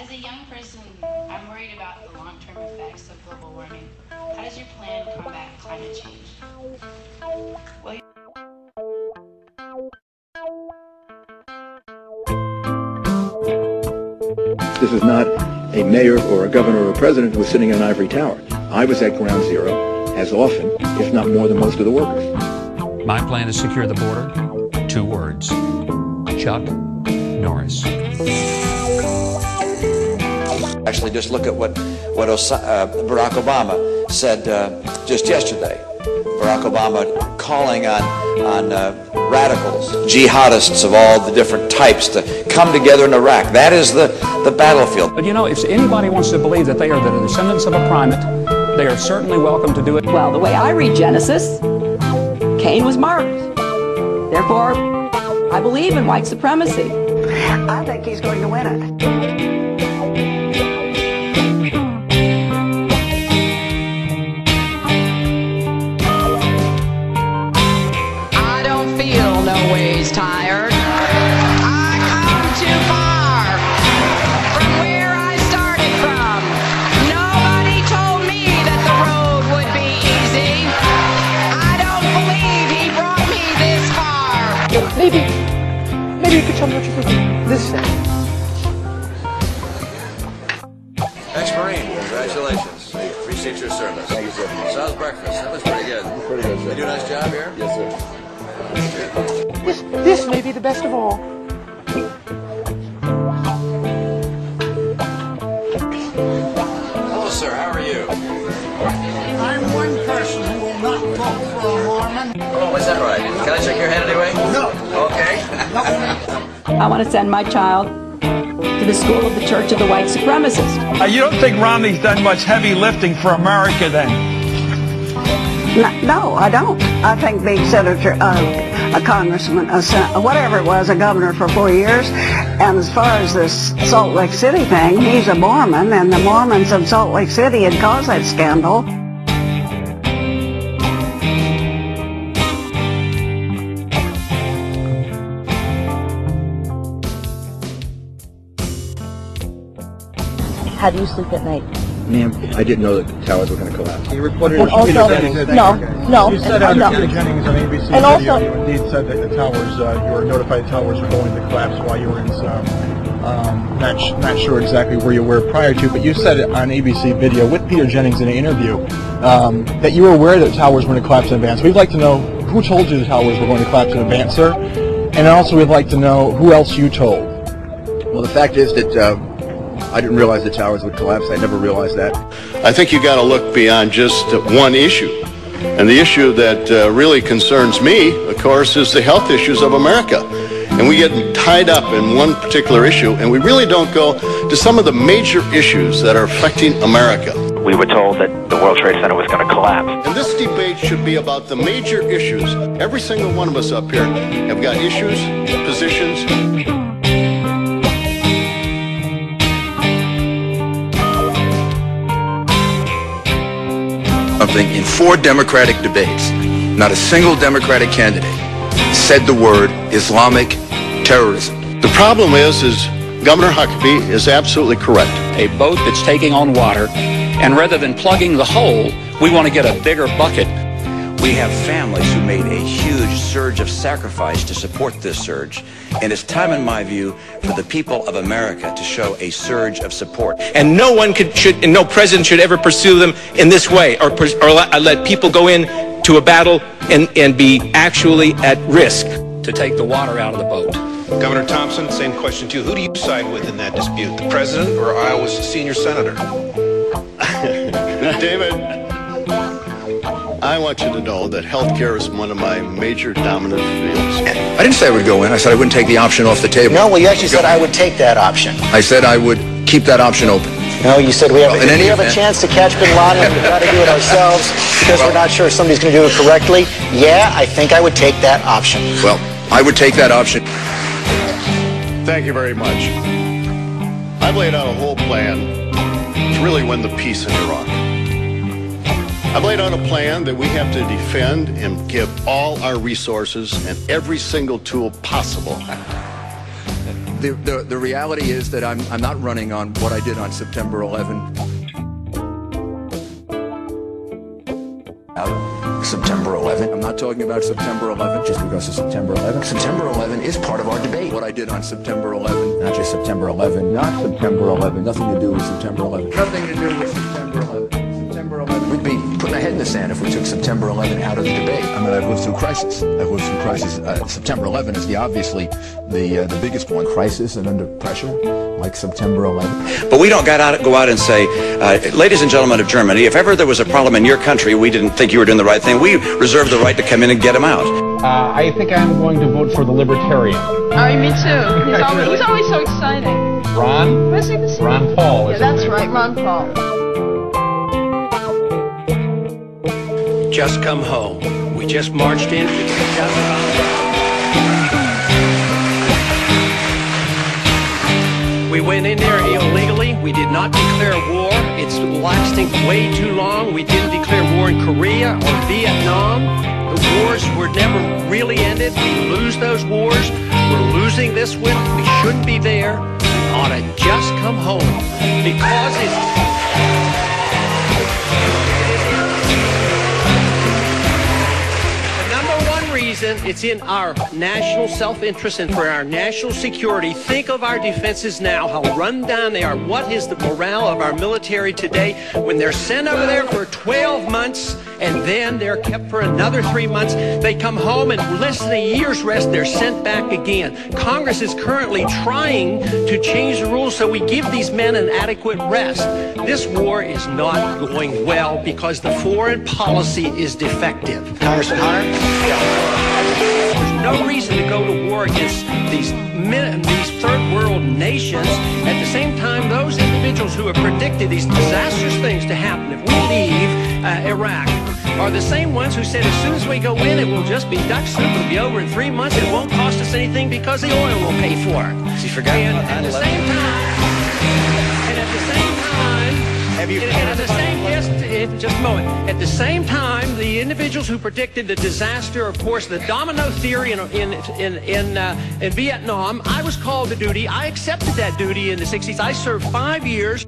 As a young person, I'm worried about the long-term effects of global warming. How does your plan combat climate change? Well, this is not a mayor or a governor or a president who was sitting in an ivory tower. I was at ground zero as often, if not more than most of the workers. My plan to secure the border, 2 words: Chuck Norris. Actually, just look at what Barack Obama said just yesterday. Barack Obama calling on radicals, jihadists of all the different types to come together in Iraq. That is the battlefield. But you know, if anybody wants to believe that they are the descendants of a primate, they are certainly welcome to do it. Well, the way I read Genesis, Cain was marked. Therefore, I believe in white supremacy. I think he's going to win it. Tired. I come too far from where I started from. Nobody told me that the road would be easy. I don't believe he brought me this far. Maybe you could tell me what you think this is. Ex-Marine, congratulations. I appreciate your service. Thank you, sir. So how's breakfast? That was pretty good. Pretty good, sir. You do a nice job here? Yes, sir. This may be the best of all. Hello, sir. How are you? I'm one person who will not vote for a Mormon. Oh, is that right? Can I shake your hand anyway? No. Okay. I want to send my child to the school of the Church of the White Supremacist. You don't think Romney's done much heavy lifting for America then? No, I don't. I think being senator, a congressman, whatever it was, a governor for 4 years. And as far as this Salt Lake City thing, he's a Mormon, and the Mormons in Salt Lake City had caused that scandal. How do you sleep at night? Ma'am, I didn't know that the towers were going to collapse. You reported And also, no. You said on no. Peter Jennings on ABC And also- video, you indeed said that the towers, you were notified the towers were going to collapse while you were in some, not sure exactly where you were prior to, but you said it on ABC video with Peter Jennings in an interview that you were aware that the towers were going to collapse in advance. We'd like to know who told you the towers were going to collapse in advance, sir, and also we'd like to know who else you told. Well, the fact is that I didn't realize the towers would collapse. I never realized that. I think you got to look beyond just one issue. And the issue that really concerns me, of course, is the health issues of America. And we get tied up in one particular issue, and we really don't go to some of the major issues that are affecting America. We were told that the World Trade Center was going to collapse. And this debate should be about the major issues. Every single one of us up here have got issues, positions. In 4 Democratic debates, not a single Democratic candidate said the word Islamic terrorism. The problem is Governor Huckabee is absolutely correct. A boat that's taking on water, and rather than plugging the hole, we want to get a bigger bucket. We have families who made a huge surge of sacrifice to support this surge. And it's time, in my view, for the people of America to show a surge of support. And no one and no president should ever pursue them in this way, or let people go in to a battle and be actually at risk. To take the water out of the boat. Governor Thompson, same question to you. Who do you side with in that dispute, the president or Iowa's senior senator? David, I want you to know that healthcare is one of my major dominant fields. I didn't say I would go in. I said I wouldn't take the option off the table. No, well, you actually said I would take that option. I said I would keep that option open. No, you said we have a chance to catch Bin Laden, we've got to do it ourselves because we're not sure if somebody's going to do it correctly. Yeah, I think I would take that option. Well, I would take that option. Thank you very much. I've laid out a whole plan to really win the peace in Iraq. I've laid out a plan that we have to defend and give all our resources and every single tool possible The reality is that I'm not running on what I did on September 11. September 11. I'm not talking about September 11 just because of September 11. September 11 is part of our debate. What I did on September 11. Not just September 11. Not September 11. Nothing to do with September 11. Nothing to do with September 11. September 11. We'd be putting our head in the sand if we took September 11 out of the debate. I mean, I've lived through crisis. September 11 is obviously the biggest one. Crisis and under pressure, like September 11. But we don't go out and say, ladies and gentlemen of Germany, if ever there was a problem in your country, we didn't think you were doing the right thing, we reserve the right to come in and get them out. I think I'm going to vote for the Libertarian. Oh, me too. He's always so exciting. Ron? Ron Paul. Yeah, that's right, Ron Paul. Just come home. We just marched in. We went in there illegally. We did not declare war. It's lasting way too long. We didn't declare war in Korea or Vietnam. The wars were never really ended. We lose those wars. We're losing this one. We shouldn't be there. We ought to just come home because it's... It's in our national self-interest and for our national security. Think of our defenses now, how run down they are. What is the morale of our military today when they're sent over there for 12 months and then they're kept for another 3 months? They come home and less than a year's rest, they're sent back again. Congress is currently trying to change the rules so we give these men an adequate rest. This war is not going well because the foreign policy is defective. Congressman Hunter? There's no reason to go to war against these third world nations. At the same time, those individuals who have predicted these disastrous things to happen if we leave Iraq are the same ones who said as soon as we go in, it will just be duck soup. It'll be over in 3 months. It won't cost us anything because the oil will pay for it. She forgot about 9/11. At the same time, just a moment. At the same time, the individuals who predicted the disaster, of course, the domino theory in Vietnam, I was called to duty. I accepted that duty in the 60s. I served 5 years.